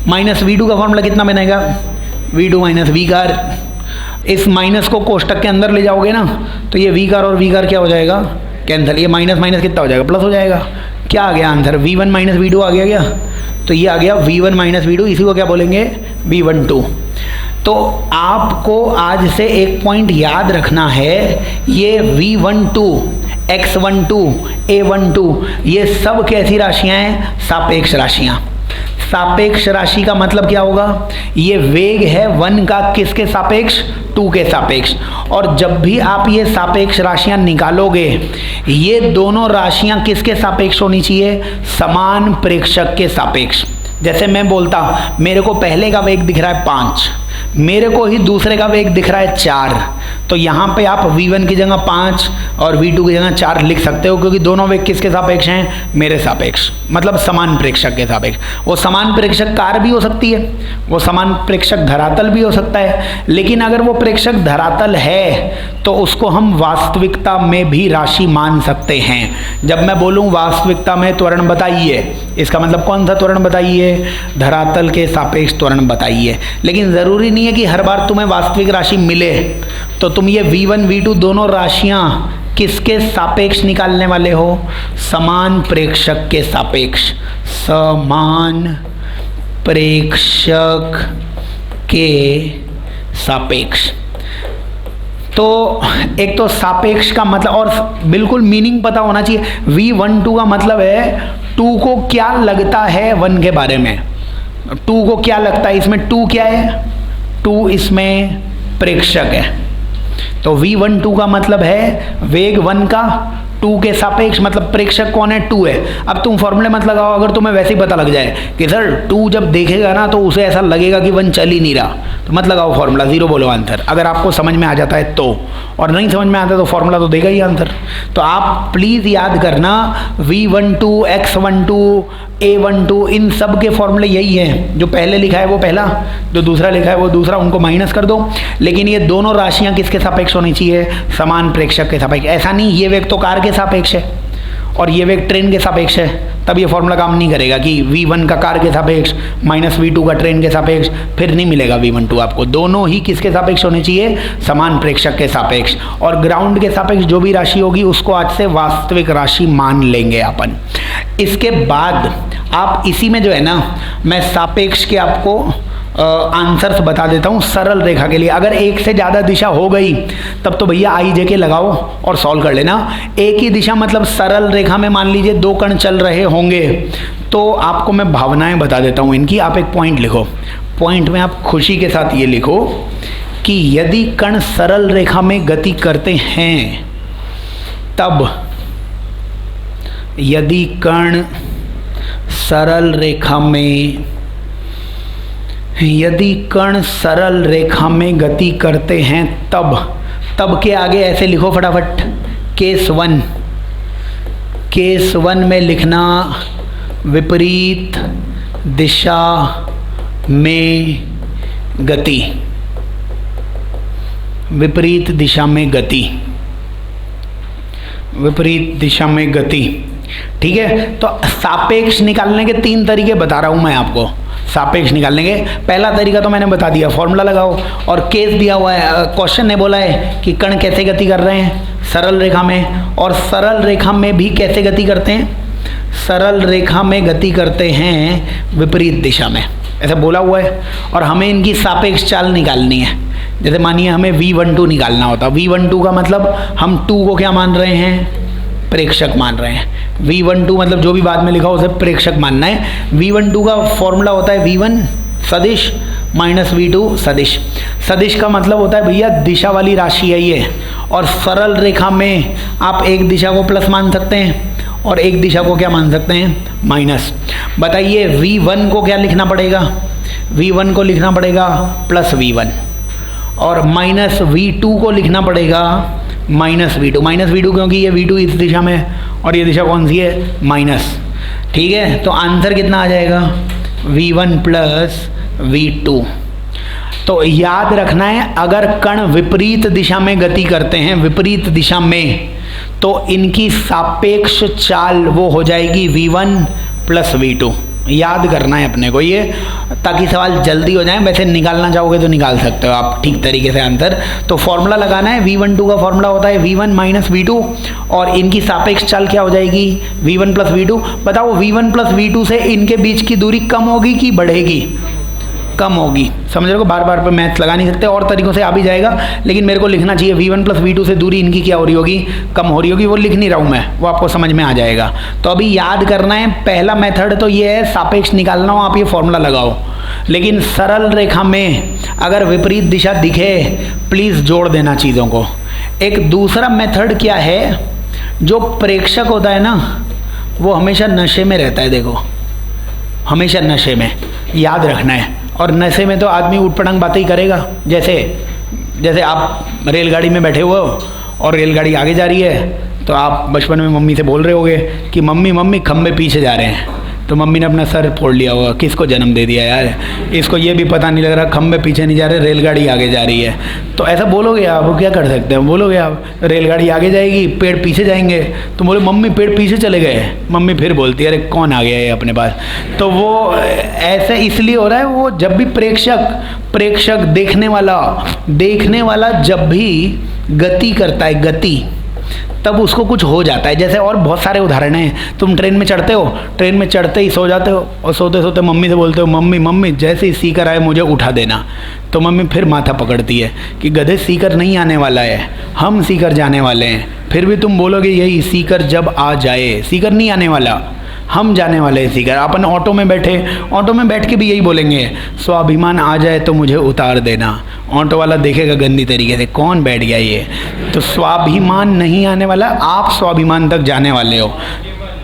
minus v2 का फॉर्मूला कितना बनेगा, v2 माइनस v कार। इस माइनस को कोष्टक के अंदर ले जाओगे ना, तो ये v कार और v कार क्या हो जाएगा, कैंसिल, ये माइनस माइनस कितना हो जाएगा, प्लस हो जाएगा। क्या आ गया आंसर, V1 माइनस V2 आ गया क्या? तो ये आ गया V1 माइनस V2, इसी को क्या बोलेंगे, V12। तो आपको आज से एक पॉइंट याद रखना है, ये V12, X12, A12 ये सब कैसी राशियां हैं, सापेक्ष राशियां। सापेक्ष राशि का मतलब क्या होगा, ये वेग है 1 का किसके सापेक्ष, 2 के सापेक्ष। और जब भी आप ये सापेक्ष राशियां निकालोगे, ये दोनों राशियां किसके सापेक्ष होनी चाहिए, समान प्रेक्षक के सापेक्ष। जैसे मैं बोलता मेरे को पहले का वेग दिख रहा है 5, मेरे को ही दूसरे का वेग दिख रहा है 4, तो यहाँ पे आप V1 की जगह 5 और V2 की जगह 4 लिख सकते हो, क्योंकि दोनों वेग किसके सापेक्ष हैं, मेरे सापेक्ष, मतलब समान प्रेक्षक के सापेक्ष। वो समान प्रेक्षक कार भी हो सकती है, वो समान प्रेक्षक धरातल भी हो सकता है, लेकिन अगर वो प्रेक्षक धरातल है तो उसको हम वास्तविकता में भी राशि मान सकते हैं। जब मैं बोलूँ वास्तविकता में त्वरण बताइए, इसका मतलब कौन सा त्वरण बताइए, धरातल के सापेक्ष त्वरण बताइए। लेकिन ज़रूरी नहीं है कि हर बार तुम्हें वास्तविक राशि मिले, तो तुम ये V1 V2 दोनों राशियां किसके सापेक्ष निकालने वाले हो, समान प्रेक्षक के सापेक्ष, समान प्रेक्षक के सापेक्ष। तो एक तो सापेक्ष का मतलब, और बिल्कुल मीनिंग पता होना चाहिए, V12 का मतलब है 2 को क्या लगता है 1 के बारे में, 2 को क्या लगता है, इसमें 2 क्या है, 2 इसमें प्रेक्षक है। तो V12 का मतलब है वेग 1 का 2 के सापेक्ष, मतलब प्रेक्षक कौन है, 2 है। अब तुम फॉर्मूले मत लगाओ, अगर तुम्हें वैसे ही पता लग जाए कि सर 2 जब देखेगा ना तो उसे ऐसा लगेगा कि 1 चल ही नहीं रहा, तो मत लगाओ फॉर्मूला, 0 बोलो आंसर। अगर आपको समझ में आ जाता है तो, और नहीं समझ में आता तो फॉर्मूला तो देगा ही आंसर। तो आप प्लीज़ याद करना, V12, X12, A12 इन सब के फॉर्मूले यही हैं, जो पहले लिखा है वो पहला, जो दूसरा लिखा है वो दूसरा, उनको माइनस कर दो। लेकिन ये दोनों राशियां किसके सापेक्ष होनी चाहिए, समान प्रेक्षक के सापेक्ष। ऐसा नहीं ये वेग तो कार के सापेक्ष है और ये वेग ट्रेन के सापेक्ष है, तब ये फॉर्मूला काम नहीं करेगा कि V1 का कार के सापेक्ष माइनस V2 का ट्रेन के सापेक्ष, फिर नहीं मिलेगा V12 आपको। दोनों ही किसके सापेक्ष होने चाहिए, समान प्रेक्षक के सापेक्ष। और ग्राउंड के सापेक्ष जो भी राशि होगी उसको आज से वास्तविक राशि मान लेंगे अपन। इसके बाद आप इसी में जो है ना, मैं सापेक्ष के आपको आंसर्स बता देता हूँ सरल रेखा के लिए। अगर एक से ज़्यादा दिशा हो गई तब तो भैया IJ लगाओ और सॉल्व कर लेना। एक ही दिशा मतलब सरल रेखा में मान लीजिए 2 कण चल रहे होंगे, तो आपको मैं भावनाएं बता देता हूँ इनकी। आप एक पॉइंट लिखो, पॉइंट में आप खुशी के साथ ये लिखो कि यदि कण सरल रेखा में गति करते हैं तब, यदि कण सरल रेखा में, यदि कण सरल रेखा में गति करते हैं तब, तब के आगे ऐसे लिखो फटाफट, केस 1। केस 1 में लिखना विपरीत दिशा में गति, विपरीत दिशा में गति, विपरीत दिशा में गति। ठीक है, तो सापेक्ष निकालने के 3 तरीके बता रहा हूं मैं आपको। सापेक्ष निकालने के पहला तरीका तो मैंने बता दिया, फॉर्मूला लगाओ, और केस दिया हुआ है, क्वेश्चन ने बोला है कि कण कैसे गति कर रहे हैं, सरल रेखा में। और सरल रेखा में भी कैसे गति करते हैं, सरल रेखा में गति करते हैं विपरीत दिशा में, ऐसा बोला हुआ है। और हमें इनकी सापेक्ष चाल निकालनी है। जैसे मानिए हमें V12 निकालना होता, V12 का मतलब हम 2 को क्या मान रहे हैं, प्रेक्षक मान रहे हैं। V12 मतलब जो भी बाद में लिखा हो उसे प्रेक्षक मानना है। V12 का फॉर्मूला होता है V1 सदिश माइनस V2 सदिश। सदिश का मतलब होता है भैया दिशा वाली राशि है ये, और सरल रेखा में आप एक दिशा को प्लस मान सकते हैं और एक दिशा को क्या मान सकते हैं, माइनस। बताइए V1 को क्या लिखना पड़ेगा, V1 को लिखना पड़ेगा प्लस V1, और माइनस V2 को लिखना पड़ेगा माइनस V2। माइनस V2 क्योंकि ये V2 इस दिशा में और ये दिशा कौन सी है, माइनस। ठीक है, तो आंसर कितना आ जाएगा, V1 प्लस V2। तो याद रखना है, अगर कण विपरीत दिशा में गति करते हैं, विपरीत दिशा में, तो इनकी सापेक्ष चाल वो हो जाएगी V1 प्लस V2। याद करना है अपने को ये। ताकि सवाल जल्दी हो जाए। वैसे निकालना चाहोगे तो निकाल सकते हो आप ठीक तरीके से आंसर। तो फॉर्मूला लगाना है, V12 का फॉर्मूला होता है V1 माइनस V2 और इनकी सापेक्ष चाल क्या हो जाएगी V1 प्लस V2। बताओ V1 प्लस V2 से इनके बीच की दूरी कम होगी कि बढ़ेगी? कम होगी। समझ रहे हो, बार बार पे मैथ्स लगा नहीं सकते, और तरीकों से आ भी जाएगा, लेकिन मेरे को लिखना चाहिए V1 प्लस V2 से दूरी इनकी क्या हो रही होगी? कम हो रही होगी। वो लिख नहीं रहा हूँ मैं, वो आपको समझ में आ जाएगा। तो अभी याद करना है, पहला मेथड तो ये है सापेक्ष निकालना हो, आप ये फॉर्मूला लगाओ। लेकिन सरल रेखा में अगर विपरीत दिशा दिखे प्लीज़ जोड़ देना चीज़ों को। एक दूसरा मेथड क्या है, जो प्रेक्षक होता है ना वो हमेशा नशे में रहता है। देखो, हमेशा नशे में, याद रखना है। और नशे में तो आदमी ऊटपटांग बातें ही करेगा। जैसे आप रेलगाड़ी में बैठे हुए हो और रेलगाड़ी आगे जा रही है, तो आप बचपन में मम्मी से बोल रहे होगे कि मम्मी मम्मी खंबे पीछे जा रहे हैं, तो मम्मी ने अपना सर फोड़ लिया होगा, किसको जन्म दे दिया यार, इसको ये भी पता नहीं लग रहा खंबे पीछे नहीं जा रहे, रेलगाड़ी आगे जा रही है। तो ऐसा बोलोगे आप, वो क्या कर सकते हैं, बोलोगे आप रेलगाड़ी आगे जाएगी पेड़ पीछे जाएंगे, तो बोले मम्मी पेड़ पीछे चले गए, मम्मी फिर बोलती है अरे कौन आ गया है अपने पास। तो वो ऐसे इसलिए हो रहा है, वो जब भी प्रेक्षक देखने वाला जब भी गति करता है, गति, तब उसको कुछ हो जाता है। जैसे और बहुत सारे उदाहरण हैं, तुम ट्रेन में चढ़ते हो, ट्रेन में चढ़ते ही सो जाते हो और सोते सोते मम्मी से बोलते हो मम्मी मम्मी जैसे ही सीकर आए मुझे उठा देना, तो मम्मी फिर माथा पकड़ती है कि गधे सीकर नहीं आने वाला है, हम सीकर जाने वाले हैं। फिर भी तुम बोलोगे यही सीकर जब आ जाए, सीकर नहीं आने वाला, हम जाने वाले हैं सीकर। अपन ऑटो में बैठ के भी यही बोलेंगे स्वाभिमान आ जाए तो मुझे उतार देना। ऑटो वाला देखेगा गंदी तरीके से कौन बैठ गया ये, तो स्वाभिमान नहीं आने वाला, आप स्वाभिमान तक जाने वाले हो।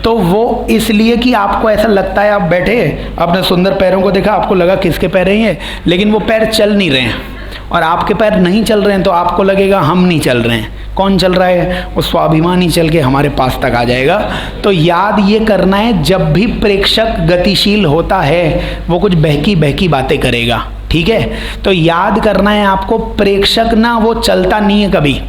तो वो इसलिए कि आपको ऐसा लगता है, आप बैठे अपने सुंदर पैरों को देखा, आपको लगा किसके पैर हैं ये, लेकिन वो पैर चल नहीं रहे हैं और आपके पैर नहीं चल रहे हैं, तो आपको लगेगा हम नहीं चल रहे हैं। कौन चल रहा है? वो स्वाभिमान ही चल के हमारे पास तक आ जाएगा। तो याद ये करना है, जब भी प्रेक्षक गतिशील होता है वो कुछ बहकी बातें करेगा, ठीक है। तो याद करना है आपको, प्रेक्षक ना वो चलता नहीं है कभी,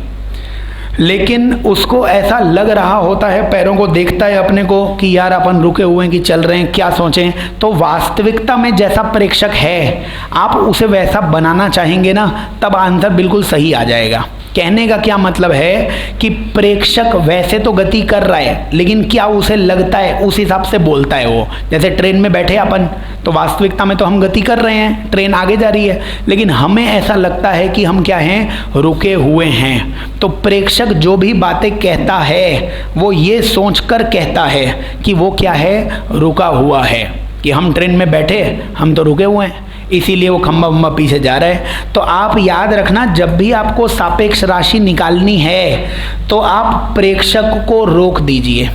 लेकिन उसको ऐसा लग रहा होता है, पैरों को देखता है अपने को कि यार अपन रुके हुए हैं कि चल रहे हैं, क्या सोचें। तो वास्तविकता में जैसा प्रेक्षक है आप उसे वैसा बनाना चाहेंगे ना, तब आंसर बिल्कुल सही आ जाएगा। कहने का क्या मतलब है कि प्रेक्षक वैसे तो गति कर रहा है, लेकिन क्या उसे लगता है उस हिसाब से बोलता है वो। जैसे ट्रेन में बैठे अपन, तो वास्तविकता में तो हम गति कर रहे हैं, ट्रेन आगे जा रही है, लेकिन हमें ऐसा लगता है कि हम क्या हैं, रुके हुए हैं। तो प्रेक्षक जो भी बातें कहता है वो ये सोचकर कहता है कि वो क्या है, रुका हुआ है, कि हम ट्रेन में बैठे हम तो रुके हुए हैं, इसीलिए वो खंबा वंबा पीछे जा रहा है। तो आप याद रखना, जब भी आपको सापेक्ष राशि निकालनी है तो आप प्रेक्षक को रोक दीजिए।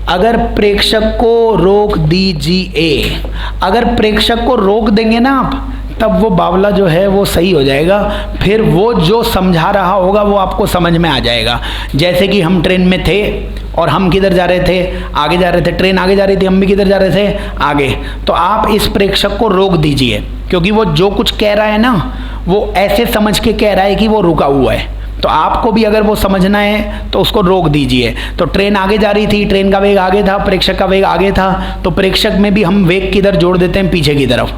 अगर प्रेक्षक को रोक दीजिए, अगर प्रेक्षक को रोक देंगे ना आप, तब वो बावला जो है वो सही हो जाएगा। फिर वो जो समझा रहा होगा वो आपको समझ में आ जाएगा। जैसे कि हम ट्रेन में थे और हम किधर जा रहे थे, आगे जा रहे थे, ट्रेन आगे जा रही थी, हम भी किधर जा रहे थे, आगे। तो आप इस प्रेक्षक को रोक दीजिए, क्योंकि वो जो कुछ कह रहा है ना वो ऐसे समझ के कह रहा है कि वो रुका हुआ है। तो आपको भी अगर वो समझना है तो उसको रोक दीजिए। तो ट्रेन आगे जा रही थी, ट्रेन का वेग आगे था, प्रेक्षक का वेग आगे था, तो प्रेक्षक में भी हम वेग किधर जोड़ देते हैं, पीछे की तरफ।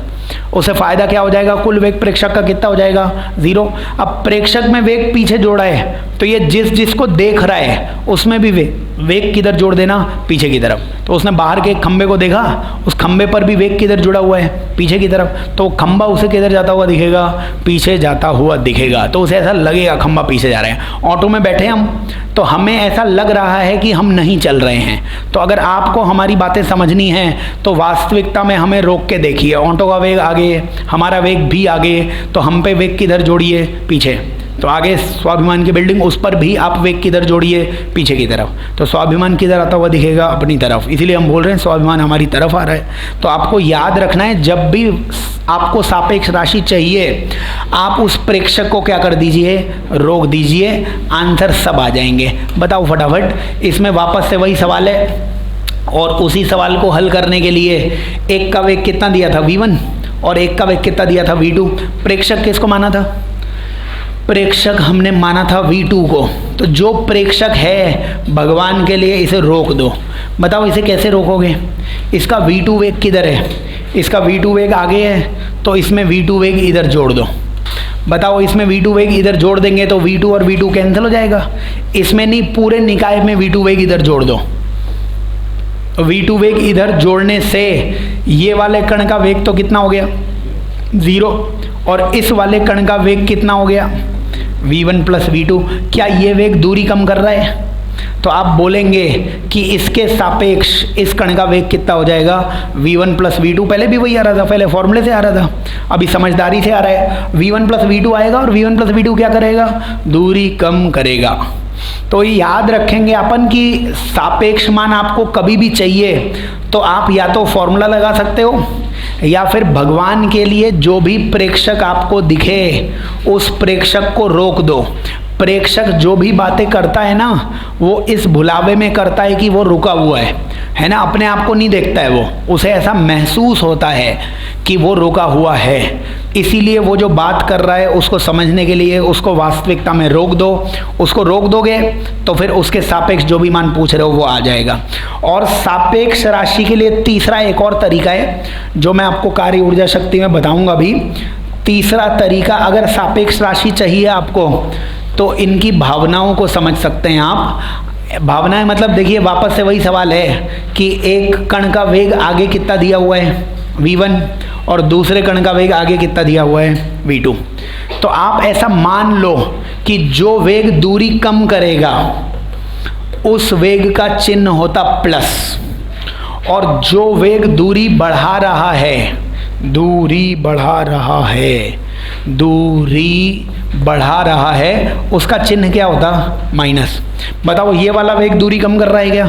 उसे फायदा क्या हो जाएगा, कुल वेग प्रेक्षक का कितना हो जाएगा, 0। अब प्रेक्षक में वेग पीछे जोड़ा है, तो ये जिसको देख रहा है उसमें भी वेग किधर जोड़ देना, पीछे की तरफ। तो उसने बाहर के एक खंबे को देखा, उस खंबे पर भी वेग किधर जुड़ा हुआ है, पीछे की तरफ। तो खंबा उसे किधर जाता हुआ दिखेगा, पीछे जाता हुआ दिखेगा। तो उसे ऐसा लगेगा खंबा पीछे जा रहे हैं। ऑटो में बैठे हम, तो हमें ऐसा लग रहा है कि हम नहीं चल रहे हैं। तो अगर आपको हमारी बातें समझनी हैं तो वास्तविकता में हमें रोक के देखिए। ऑटो का वेग आगे, हमारा वेग भी आगे, तो हम पे वेग किधर जोड़िए, पीछे। तो आगे स्वाभिमान की बिल्डिंग, उस पर भी आप वेग किधर जोड़िए, पीछे की तरफ। तो स्वाभिमान किधर आता हुआ दिखेगा, अपनी तरफ। इसीलिए हम बोल रहे हैं स्वाभिमान हमारी तरफ आ रहा है। तो आपको याद रखना है, जब भी आपको सापेक्ष राशि चाहिए आप उस प्रेक्षक को क्या कर दीजिए, रोक दीजिए, आंसर सब आ जाएंगे। बताओ फटाफट। इसमें वापस से वही सवाल है और उसी सवाल को हल करने के लिए एक का वेग कितना दिया था, V1, और एक का वेग कितना दिया था, V2। प्रेक्षक किसको माना था, प्रेक्षक हमने माना था V2 को। तो जो प्रेक्षक है भगवान के लिए इसे रोक दो। बताओ इसे कैसे रोकोगे। इसका V2 वेग किधर है, इसका v2 वेग आगे है तो इसमें v2 वेग इधर जोड़ दो। बताओ इसमें v2 वेग इधर जोड़ देंगे तो v2 और v2 कैंसिल हो जाएगा। इसमें नहीं, पूरे निकाय में v2 वेग इधर जोड़ दो। तो v2 वेग इधर जोड़ने से ये वाले कण का वेग तो कितना हो गया 0, और इस वाले कण का वेग कितना हो गया v1 प्लस v2। क्या ये वेग दूरी कम कर रहा है? तो आप बोलेंगे कि इसके सापेक्ष इस कण का वेग कितना हो जाएगा v1 प्लस v2। पहले भी वही आ रहा था, पहले फॉर्मूले से आ रहा था, अभी समझदारी से आ रहा है। v1 प्लस v2 आएगा और v1 प्लस v2 क्या करेगा, दूरी कम करेगा। तो याद रखेंगे अपन कि सापेक्ष मान आपको कभी भी चाहिए तो आप या तो फॉर्मूला लगा सकते हो या फिर भगवान के लिए जो भी प्रेक्षक आपको दिखे उस प्रेक्षक को रोक दो। प्रेक्षक जो भी बातें करता है ना वो इस भुलावे में करता है कि वो रुका हुआ है ना, अपने आप को नहीं देखता है वो, उसे ऐसा महसूस होता है कि वो रुका हुआ है। इसीलिए वो जो बात कर रहा है उसको समझने के लिए उसको वास्तविकता में रोक दो। उसको रोक दोगे तो फिर उसके सापेक्ष जो भी मान पूछ रहे हो वो आ जाएगा। और सापेक्ष राशि के लिए तीसरा एक और तरीका है जो मैं आपको कार्य ऊर्जा शक्ति में बताऊंगा अभी। तीसरा तरीका, अगर सापेक्ष राशि चाहिए आपको तो इनकी भावनाओं को समझ सकते हैं आप। भावनाएं मतलब देखिए वापस से वही सवाल है कि एक कण का वेग आगे कितना दिया हुआ है v1 और दूसरे कण का वेग आगे कितना दिया हुआ है v2। तो आप ऐसा मान लो कि जो वेग दूरी कम करेगा उस वेग का चिन्ह होता प्लस, और जो वेग दूरी बढ़ा रहा है, दूरी बढ़ा रहा है उसका चिन्ह क्या होता माइनस। बताओ ये वाला वेग दूरी कम कर रहा है क्या,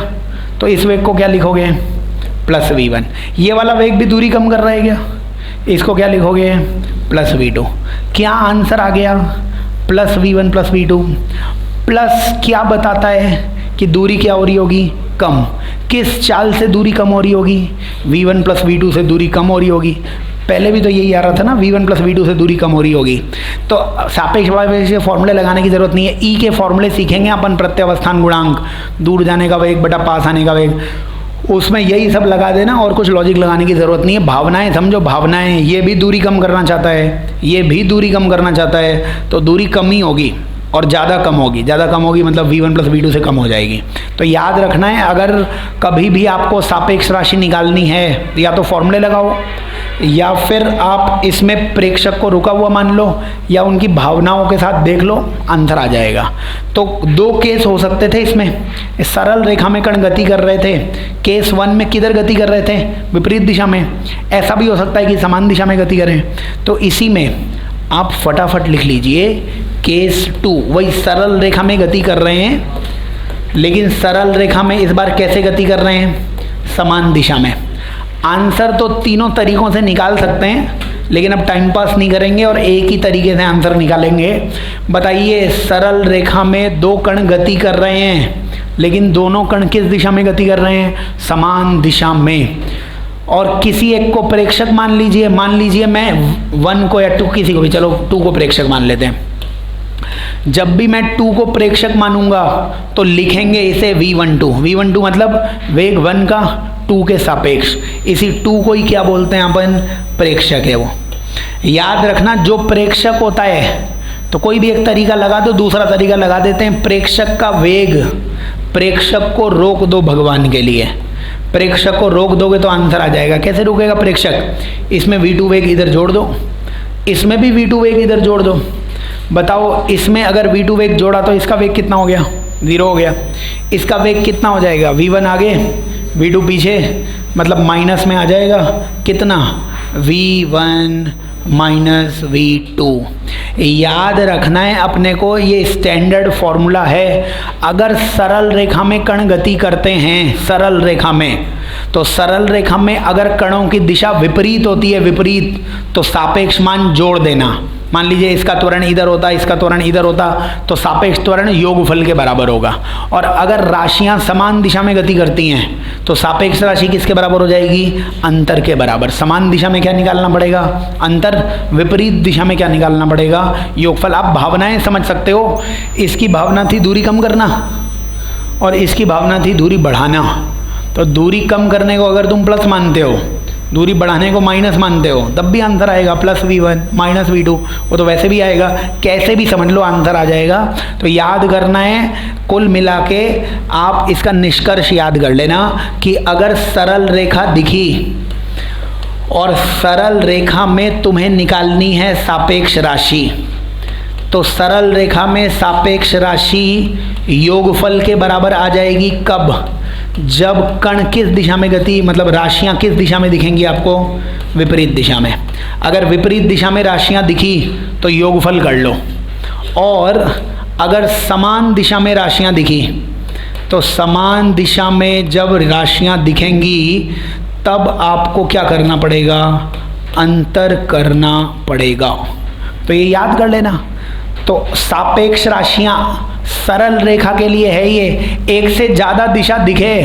तो इस वेग को क्या लिखोगे प्लस v1। ये वाला वेग भी दूरी कम कर रहा है क्या, इसको क्या लिखोगे प्लस v2। क्या आंसर आ गया plus v1 plus v2। Plus क्या बताता है कि दूरी क्या हो रही होगी कम। किस चाल से दूरी कम हो रही होगी, v1 प्लस v2 से दूरी कम हो रही होगी। पहले भी तो यही आ रहा था ना, v1 प्लस v2 से दूरी कम हो रही होगी। तो सापेक्ष के फॉर्मूले लगाने की जरूरत नहीं है। ई के फॉर्मूले सीखेंगे अपन, प्रत्यावस्थान गुणांक, दूर जाने का वेग बटा पास आने का वेग, उसमें यही सब लगा देना और कुछ लॉजिक लगाने की ज़रूरत नहीं है। भावनाएं समझो, भावनाएं, ये भी दूरी कम करना चाहता है, ये भी दूरी कम करना चाहता है, तो दूरी कम ही होगी और ज़्यादा कम होगी। ज़्यादा कम होगी मतलब v1 प्लस v2 से कम हो जाएगी। तो याद रखना है, अगर कभी भी आपको सापेक्ष राशि निकालनी है या तो फॉर्मूले लगाओ या फिर आप इसमें प्रेक्षक को रुका हुआ मान लो या उनकी भावनाओं के साथ देख लो, आंसर आ जाएगा। तो दो केस हो सकते थे इसमें। सरल रेखा में कण गति कर रहे थे, केस 1 में किधर गति कर रहे थे, विपरीत दिशा में। ऐसा भी हो सकता है कि समान दिशा में गति करें। तो इसी में आप फटाफट लिख लीजिए केस 2, वही सरल रेखा में गति कर रहे हैं, लेकिन सरल रेखा में इस बार कैसे गति कर रहे हैं, समान दिशा में। आंसर तो तीनों तरीकों से निकाल सकते हैं, लेकिन अब टाइम पास नहीं करेंगे और एक ही तरीके से आंसर निकालेंगे। बताइए, सरल रेखा में दो कण गति कर रहे हैं, लेकिन दोनों कण किस दिशा में गति कर रहे हैं, समान दिशा में। और किसी एक को प्रेक्षक मान लीजिए, मैं 1 को या 2, किसी को भी, चलो 2 को प्रेक्षक मान लेते हैं। जब भी मैं 2 को प्रेक्षक मानूंगा तो लिखेंगे इसे v12 मतलब वेग 1 का 2 के सापेक्ष। इसी 2 को ही क्या बोलते हैं अपन, प्रेक्षक है वो। याद रखना, जो प्रेक्षक होता है तो कोई भी एक तरीका लगा दो, दूसरा तरीका लगा देते हैं। प्रेक्षक का वेग, प्रेक्षक को रोक दो भगवान के लिए। प्रेक्षक को रोक दोगे तो आंसर आ जाएगा। कैसे रोकेगा प्रेक्षक, इसमें v2 वेग इधर जोड़ दो, इसमें भी v2 वेग इधर जोड़ दो। बताओ, इसमें अगर v2 वेग जोड़ा तो इसका वेग कितना हो गया, 0 हो गया। इसका वेग कितना हो जाएगा, v1 आगे v2 पीछे, मतलब माइनस में आ जाएगा। कितना, v1 माइनस v2। याद रखना है अपने को, ये स्टैंडर्ड फॉर्मूला है। अगर सरल रेखा में कण गति करते हैं, सरल रेखा में, तो सरल रेखा में अगर कणों की दिशा विपरीत होती है, विपरीत, तो सापेक्ष मान जोड़ देना। मान लीजिए इसका त्वरण इधर होता, इसका त्वरण इधर होता, तो सापेक्ष त्वरण योगफल के बराबर होगा। और अगर राशियां समान दिशा में गति करती हैं तो सापेक्ष राशि किसके बराबर हो जाएगी, अंतर के बराबर। समान दिशा में क्या निकालना पड़ेगा, अंतर। विपरीत दिशा में क्या निकालना पड़ेगा, योगफल। आप भावनाएं समझ सकते हो, इसकी भावना थी दूरी कम करना और इसकी भावना थी दूरी बढ़ाना। तो दूरी कम करने को अगर तुम प्लस मानते हो दूरी बढ़ाने को माइनस मानते हो तब भी आंसर आएगा, प्लस v1 माइनस v2, वो तो वैसे भी आएगा, कैसे भी समझ लो आंसर आ जाएगा। तो याद करना है, कुल मिला के आप इसका निष्कर्ष याद कर लेना कि अगर सरल रेखा दिखी और सरल रेखा में तुम्हें निकालनी है सापेक्ष राशि, तो सरल रेखा में सापेक्ष राशि योगफल के बराबर आ जाएगी। कब? जब कण किस दिशा में गति, मतलब राशियां किस दिशा में दिखेंगी आपको? विपरीत दिशा में। अगर विपरीत दिशा में राशियां दिखी तो योगफल कर लो, और अगर समान दिशा में राशियां दिखी तो समान दिशा में जब राशियां दिखेंगी तब आपको क्या करना पड़ेगा? अंतर करना पड़ेगा। तो ये याद कर लेना। तो सापेक्ष राशियां सरल रेखा के लिए है ये, एक से ज़्यादा दिशा दिखे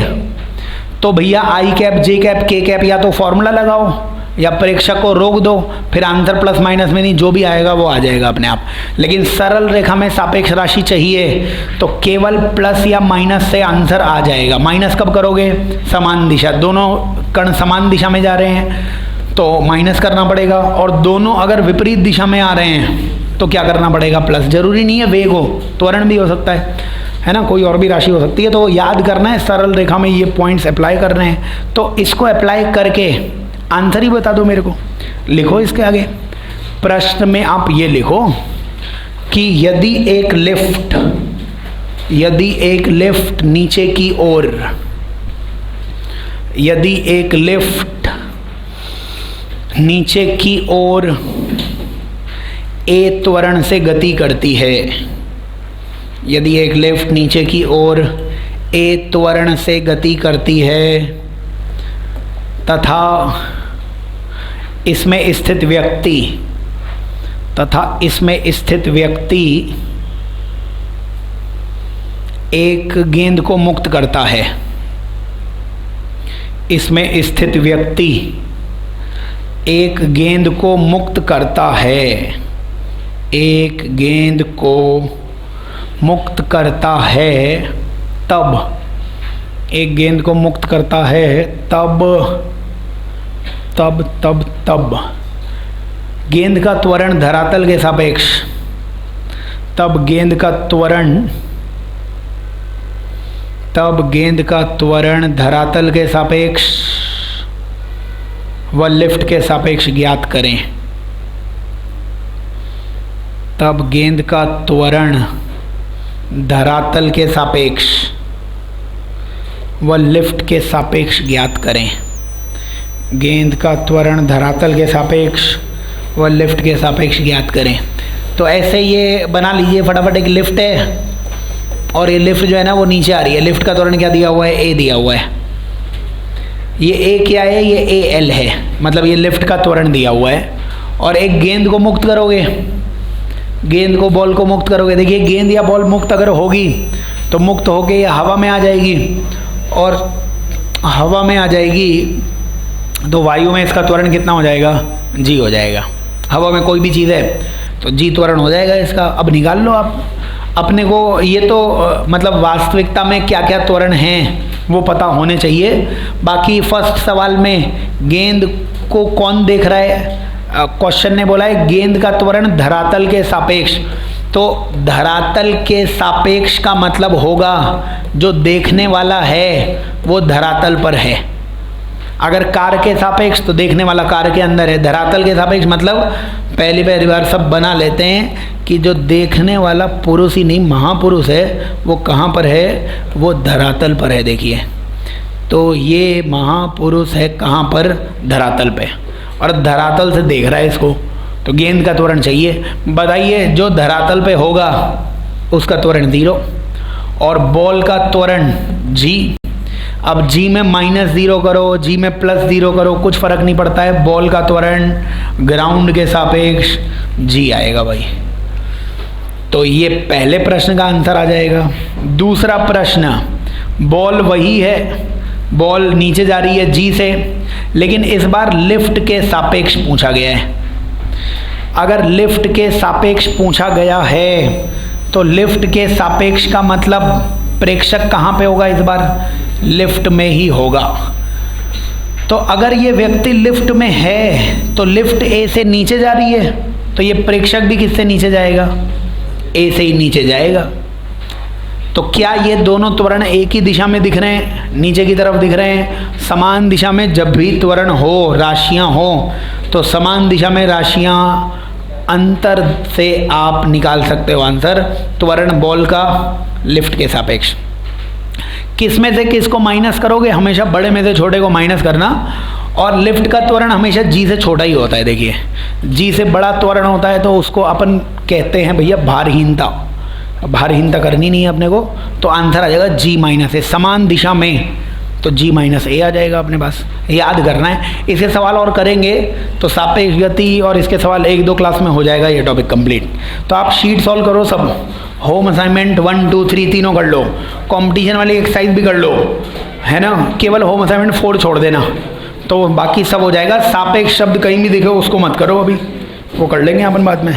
तो भैया आई कैप जे कैप के कैप या तो फॉर्मूला लगाओ या प्रेक्षक को रोक दो, फिर आंसर प्लस माइनस में नहीं, जो भी आएगा वो आ जाएगा अपने आप। लेकिन सरल रेखा में सापेक्ष राशि चाहिए तो केवल प्लस या माइनस से आंसर आ जाएगा। माइनस कब करोगे? समान दिशा, दोनों कण समान दिशा में जा रहे हैं तो माइनस करना पड़ेगा, और दोनों अगर विपरीत दिशा में आ रहे हैं तो क्या करना पड़ेगा? प्लस। जरूरी नहीं है वेग हो, त्वरण भी हो सकता है ना, कोई और भी राशि हो सकती है। तो याद करना है, सरल रेखा में ये पॉइंट्स अप्लाई करने हैं। तो इसको अप्लाई करके आंसर ही बता दो मेरे को। लिखो इसके आगे प्रश्न में आप ये लिखो कि यदि एक लिफ्ट नीचे की ओर, यदि एक लिफ्ट नीचे की ओर ए त्वरण से गति करती है, यदि एक लिफ्ट नीचे की ओर ए त्वरण से गति करती है तथा इसमें स्थित व्यक्ति एक गेंद को मुक्त करता है, इसमें स्थित व्यक्ति एक गेंद को मुक्त करता है, एक गेंद को मुक्त करता है, तब एक गेंद को मुक्त करता है तब गेंद का त्वरण धरातल के सापेक्ष, तब गेंद का त्वरण धरातल के सापेक्ष व लिफ्ट के सापेक्ष ज्ञात करें। तब गेंद का त्वरण धरातल के सापेक्ष व लिफ्ट के सापेक्ष ज्ञात करें। गेंद का त्वरण धरातल के सापेक्ष व लिफ्ट के सापेक्ष ज्ञात करें। तो ऐसे ये बना लीजिए फटाफट। एक लिफ्ट है और ये लिफ्ट जो है ना वो नीचे आ रही है। लिफ्ट का त्वरण क्या दिया हुआ है? ए दिया हुआ है। ये ए क्या है? ये ए एल है, मतलब ये लिफ्ट का त्वरण दिया हुआ है। और एक गेंद को मुक्त करोगे, गेंद को, बॉल को मुक्त करोगे। देखिए गेंद या बॉल मुक्त अगर होगी तो मुक्त होके ये हवा में आ जाएगी, और हवा में आ जाएगी तो वायु में इसका त्वरण कितना हो जाएगा? जी हो जाएगा। हवा में कोई भी चीज़ है तो जी त्वरण हो जाएगा इसका। अब निकाल लो आप अपने को। ये तो मतलब वास्तविकता में क्या क्या त्वरण हैं वो पता होने चाहिए। बाकी फर्स्ट सवाल में गेंद को कौन देख रहा है? क्वेश्चन ने बोला है गेंद का त्वरण धरातल के सापेक्ष। तो धरातल के सापेक्ष का मतलब होगा जो देखने वाला है वो धरातल पर है। अगर कार के सापेक्ष तो देखने वाला कार के अंदर है। धरातल के सापेक्ष मतलब पहली बार सब बना लेते हैं कि जो देखने वाला पुरुष ही नहीं महापुरुष है वो कहाँ पर है? वो धरातल पर है। देखिए तो ये महापुरुष है कहाँ पर? धरातल पे, और धरातल से देख रहा है इसको। तो गेंद का त्वरण चाहिए। बताइए जो धरातल पे होगा उसका त्वरण 0 और बॉल का त्वरण g। अब g में -0 करो, g में +0 करो, कुछ फर्क नहीं पड़ता है। बॉल का त्वरण ग्राउंड के सापेक्ष g आएगा भाई। तो ये पहले प्रश्न का आंसर आ जाएगा। दूसरा प्रश्न, बॉल वही है, बॉल नीचे जा रही है g से, लेकिन इस बार लिफ्ट के सापेक्ष पूछा गया है। अगर लिफ्ट के सापेक्ष पूछा गया है तो लिफ्ट के सापेक्ष का मतलब प्रेक्षक कहाँ पे होगा? इस बार लिफ्ट में ही होगा। तो अगर ये व्यक्ति लिफ्ट में है तो लिफ्ट ए से नीचे जा रही है, तो ये प्रेक्षक भी किससे नीचे जाएगा? ए से ही नीचे जाएगा। तो क्या ये दोनों त्वरण एक ही दिशा में दिख रहे हैं, नीचे की तरफ दिख रहे हैं? समान दिशा में जब भी त्वरण हो, राशियां हो, तो समान दिशा में राशियां अंतर से आप निकाल सकते हो आंसर, त्वरण बॉल का लिफ्ट के सापेक्ष। किस में से किसको माइनस करोगे? हमेशा बड़े में से छोटे को माइनस करना। और लिफ्ट का त्वरण हमेशा जी से छोटा ही होता है। देखिए, जी से बड़ा त्वरण होता है तो उसको अपन कहते हैं भैया भारहीनता। भारहीनता करनी नहीं है अपने को, तो आंसर आ जाएगा जी माइनस ए। समान दिशा में तो जी माइनस ए आ जाएगा अपने पास, याद करना है। इसके सवाल और करेंगे तो सापेक्ष गति और इसके सवाल 1-2 क्लास में हो जाएगा ये टॉपिक कंप्लीट। तो आप शीट सॉल्व करो, सब होम असाइनमेंट 1, 2, 3 तीनों कर लो, कंपटीशन वाली एक्सरसाइज भी कर लो, है ना। केवल होम असाइनमेंट 4 छोड़ देना, तो बाकी सब हो जाएगा। सापेक्ष शब्द कहीं भी दिखे उसको मत करो, अभी वो कर लेंगे अपन बाद में।